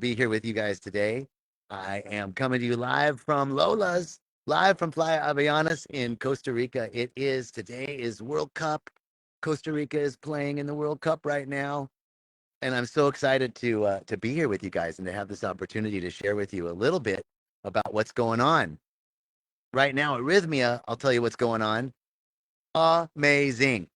be here with you guys today. I am coming to you live from Lola's, live from Playa Avellanas in Costa Rica. Today is World Cup. Costa Rica is playing in the World Cup right now, and I'm so excited to be here with you guys and to have this opportunity to share with you a little bit about what's going on right now at Rhythmia. I'll tell you what's going on. Amazing.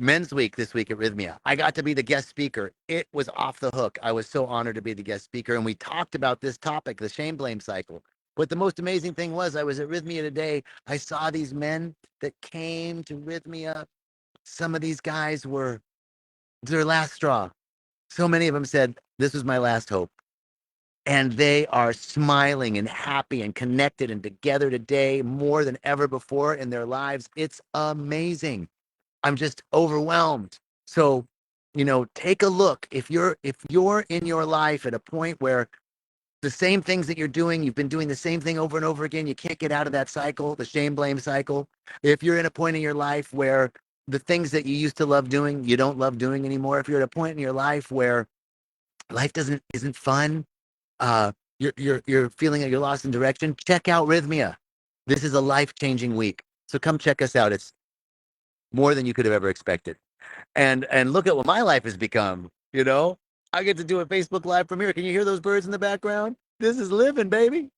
Men's Week this week at Rhythmia. I got to be the guest speaker. It was off the hook. I was so honored to be the guest speaker. And we talked about this topic, the shame blame cycle. But the most amazing thing was I was at Rhythmia today. I saw these men that came to Rhythmia. Some of these guys were their last straw. So many of them said, "This was my last hope." And they are smiling and happy and connected and together today more than ever before in their lives. It's amazing. I'm just overwhelmed. So, take a look. If you're in your life at a point where the same things that you're doing, you've been doing the same thing over and over again, you can't get out of that cycle, the shame blame cycle. If you're in a point in your life where the things that you used to love doing, you don't love doing anymore. If you're at a point in your life where life isn't fun, you're feeling that you're lost in direction, check out Rhythmia. This is a life-changing week. So come check us out. It's more than you could have ever expected. And look at what my life has become. I get to do a Facebook Live premiere. Can you hear those birds in the background? This is living, baby.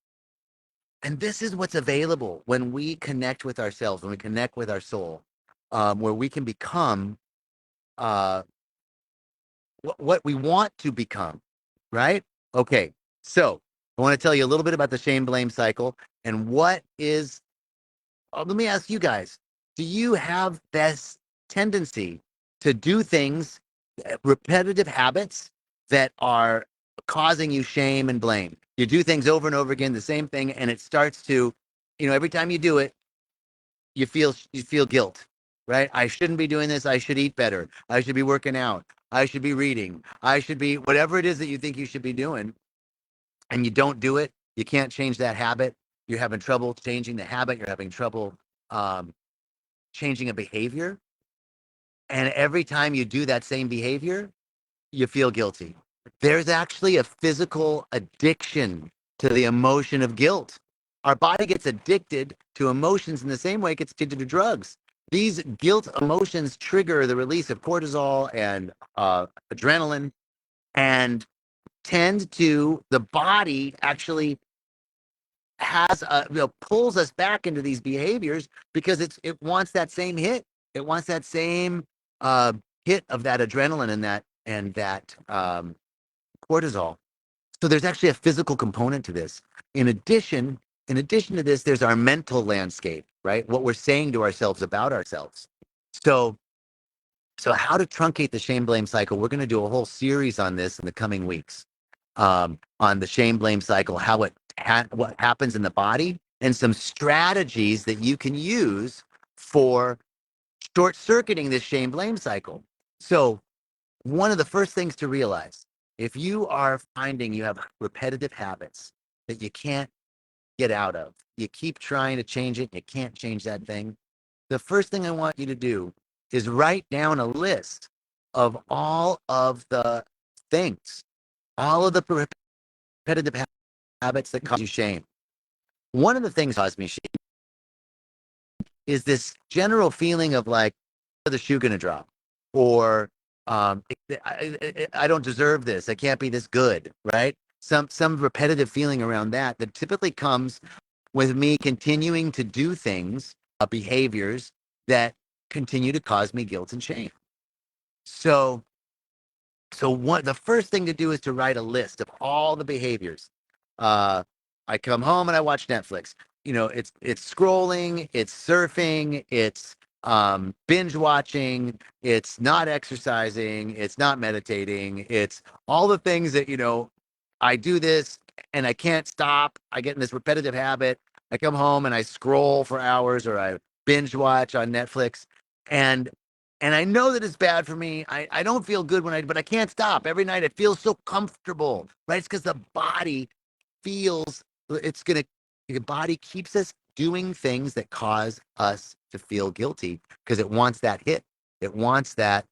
And this is what's available when we connect with ourselves, when we connect with our soul, where we can become uh, what we want to become, right? Okay, so I want to tell you a little bit about the shame blame cycle and what is. Let me ask you guys: do you have this tendency to do things, repetitive habits that are causing you shame and blame? You do things over and over again, the same thing, and it starts to, every time you do it, you feel guilt, right? I shouldn't be doing this. I should eat better. I should be working out. I should be reading. I should be whatever it is that you think you should be doing, and you don't do it. You can't change that habit. You're having trouble changing the habit. You're having trouble um, changing a behavior. And every time you do that same behavior, you feel guilty. There's actually a physical addiction to the emotion of guilt. Our body gets addicted to emotions in the same way it gets addicted to drugs. These guilt emotions trigger the release of cortisol and adrenaline, and the body actually pulls us back into these behaviors because it wants that same hit. It wants that same uh, hit of that adrenaline and that cortisol. So there's actually a physical component to this. In addition, to this, there's our mental landscape, right? What we're saying to ourselves about ourselves. So, how to truncate the shame blame cycle? We're going to do a whole series on this in the coming weeks, on the shame blame cycle, what happens in the body, and some strategies that you can use for short circuiting this shame blame cycle. So, one of the first things to realize, if you are finding you have repetitive habits that you can't get out of, you keep trying to change it, you can't change that thing, the first thing I want you to do is write down a list of all of the things, all of the repetitive habits that cause you shame. One of the things that cause me shame is this general feeling of like, the shoe gonna drop, or I don't deserve this. I can't be this good, right? Some repetitive feeling around that typically comes with me continuing to do things, behaviors that continue to cause me guilt and shame. So, the first thing to do is to write a list of all the behaviors. Uh, I come home and I watch Netflix. It's scrolling, it's surfing, it's binge watching, it's not exercising, it's not meditating, it's all the things that I do this and I can't stop. I get in this repetitive habit. I come home and I scroll for hours or I binge watch on Netflix, and I know that it's bad for me. I don't feel good but I can't stop. Every night it feels so comfortable, right? It's because the body feels the body keeps us doing things that cause us to feel guilty because it wants that hit. It wants that,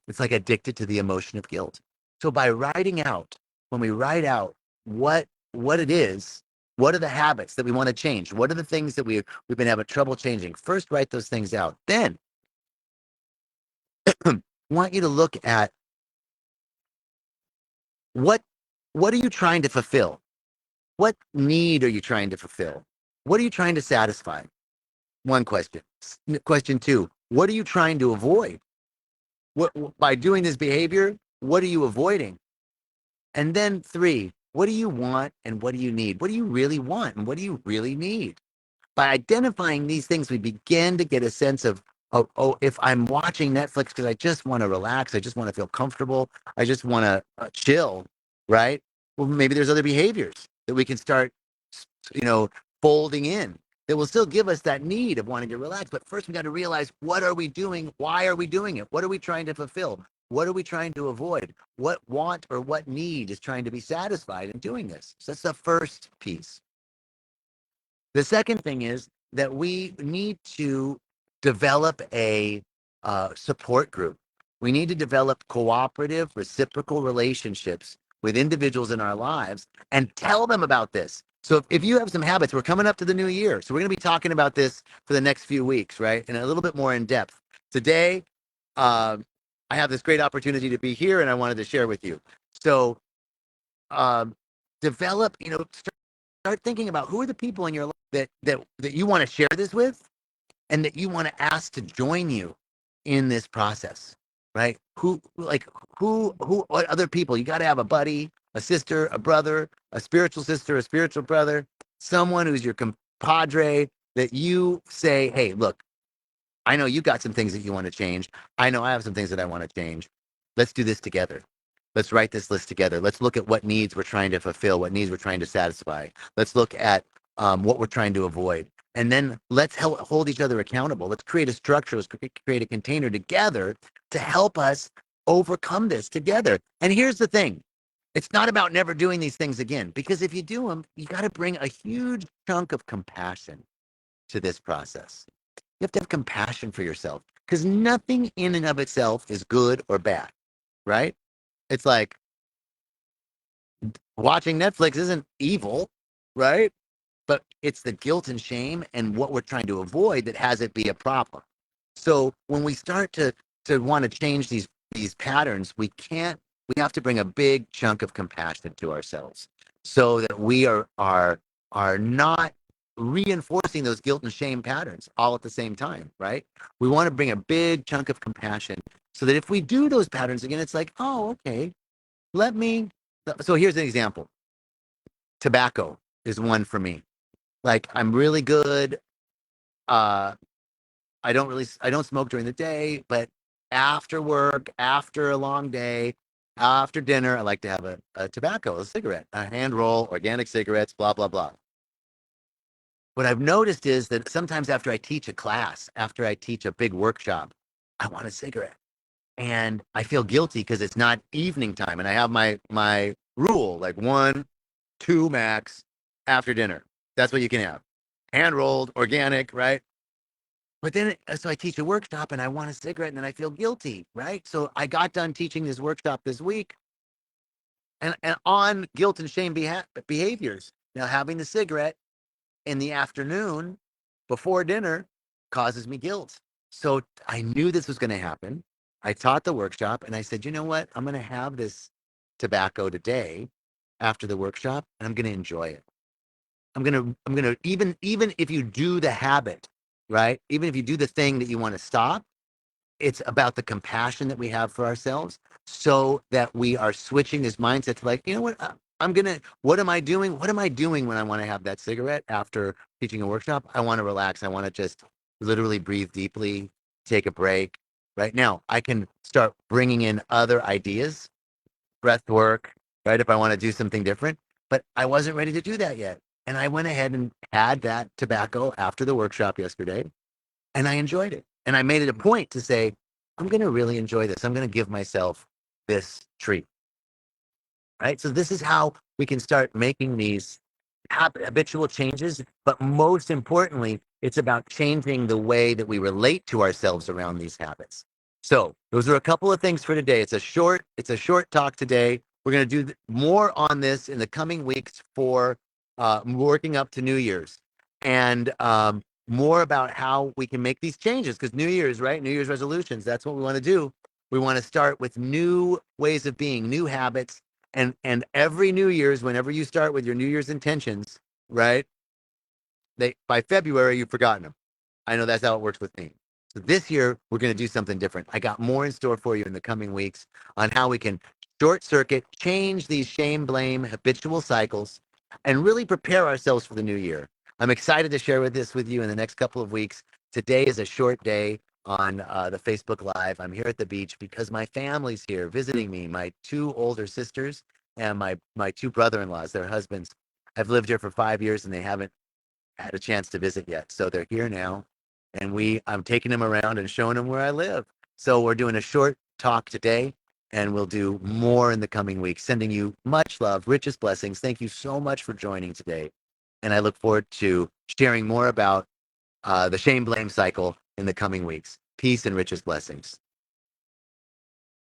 it's like addicted to the emotion of guilt. So by writing out when we write out what it is, what are the habits that we want to change? What are the things that we've been having trouble changing? First, write those things out. Then, I want you to look at what what are you trying to fulfill? What need are you trying to fulfill? What are you trying to satisfy? One question. Question two, what are you trying to avoid? What by doing this behavior, what are you avoiding? And then three, what do you want and what do you need? What do you really want and what do you really need? By identifying these things, we begin to get a sense of, oh, if I'm watching Netflix because I just want to relax, I just want to feel comfortable, I just want to chill, right? Well, maybe there's other behaviors that we can start, you know, folding in that will still give us that need of wanting to relax. But first, we got to realize, what are we doing? Why are we doing it? What are we trying to fulfill? What are we trying to avoid? What want or what need is trying to be satisfied in doing this? So that's the first piece. The second thing is that we need to develop a support group. We need to develop cooperative, reciprocal relationships with individuals in our lives and tell them about this. So if you have some habits, we're coming up to the new year. So we're going to be talking about this for the next few weeks, right? And a little bit more in depth. Today, I have this great opportunity to be here and I wanted to share with you. So develop, start thinking about who are the people in your life that you want to share this with and that you want to ask to join you in this process, right? What other people? You got to have a buddy, a sister, a brother, a spiritual sister, a spiritual brother, someone who's your compadre that you say, hey, look, I know you got some things that you want to change. I know I have some things that I want to change. Let's do this together. Let's write this list together. Let's look at what needs we're trying to fulfill, what needs we're trying to satisfy. Let's look at what we're trying to avoid. And then let's hold each other accountable. Let's create a structure. Let's create a container together to help us overcome this together. And here's the thing. It's not about never doing these things again, because if you do them, you got to bring a huge chunk of compassion to this process. You have to have compassion for yourself because nothing in and of itself is good or bad, right? It's like watching Netflix isn't evil, right? But it's the guilt and shame and what we're trying to avoid that has it be a problem. So when we start to want to change these patterns, we have to bring a big chunk of compassion to ourselves so that we are not reinforcing those guilt and shame patterns all at the same time, right? We want to bring a big chunk of compassion so that if we do those patterns again, it's like, oh, okay, so here's an example. Tobacco is one for me. Like, I'm really good. I don't smoke during the day, but after work, after a long day, after dinner, I like to have a tobacco, a cigarette, a hand roll, organic cigarettes, blah, blah, blah. What I've noticed is that sometimes after I teach a class, after I teach a big workshop, I want a cigarette. And I feel guilty because it's not evening time. And I have my rule, like 1, 2 max after dinner. That's what you can have. Hand rolled, organic, right? But then, so I teach a workshop and I want a cigarette and then I feel guilty, right? So I got done teaching this workshop this week and on guilt and shame behaviors. Now, having the cigarette in the afternoon before dinner causes me guilt. So I knew this was going to happen. I taught the workshop and I said, you know what? I'm going to have this tobacco today after the workshop and I'm going to enjoy it. I'm gonna even if you do the habit, right? Even if you do the thing that you want to stop, it's about the compassion that we have for ourselves, so that we are switching this mindset to like, you know what? What am I doing? What am I doing when I want to have that cigarette after teaching a workshop? I want to relax. I want to just literally breathe deeply, take a break. Right now, I can start bringing in other ideas, breath work, right? If I want to do something different, but I wasn't ready to do that yet. And I went ahead and had that tobacco after the workshop yesterday, and I enjoyed it. And I made it a point to say, I'm going to really enjoy this. I'm going to give myself this treat, right? So this is how we can start making these habitual changes. But most importantly, it's about changing the way that we relate to ourselves around these habits. So those are a couple of things for today. It's a short talk today. We're going to do more on this in the coming weeks for working up to New Year's, and more about how we can make these changes, because New Year's, right? New Year's resolutions. That's what we want to do. We want to start with new ways of being, new habits, and every New Year's, whenever you start with your New Year's intentions, right? They by February you've forgotten them. I know that's how it works with me. So this year we're going to do something different. I got more in store for you in the coming weeks on how we can short circuit, change these shame, blame, habitual cycles, and really prepare ourselves for the new year. I'm excited to share this with you in the next couple of weeks. Today is a short day on the Facebook Live. I'm here at the beach because my family's here visiting me. My two older sisters and my two brother-in-laws, their husbands. I've lived here for 5 years and they haven't had a chance to visit yet. So they're here now, and I'm taking them around and showing them where I live. So we're doing a short talk today, and we'll do more in the coming weeks. Sending you much love, richest blessings. Thank you so much for joining today, and I look forward to sharing more about the shame blame cycle in the coming weeks. Peace and richest blessings.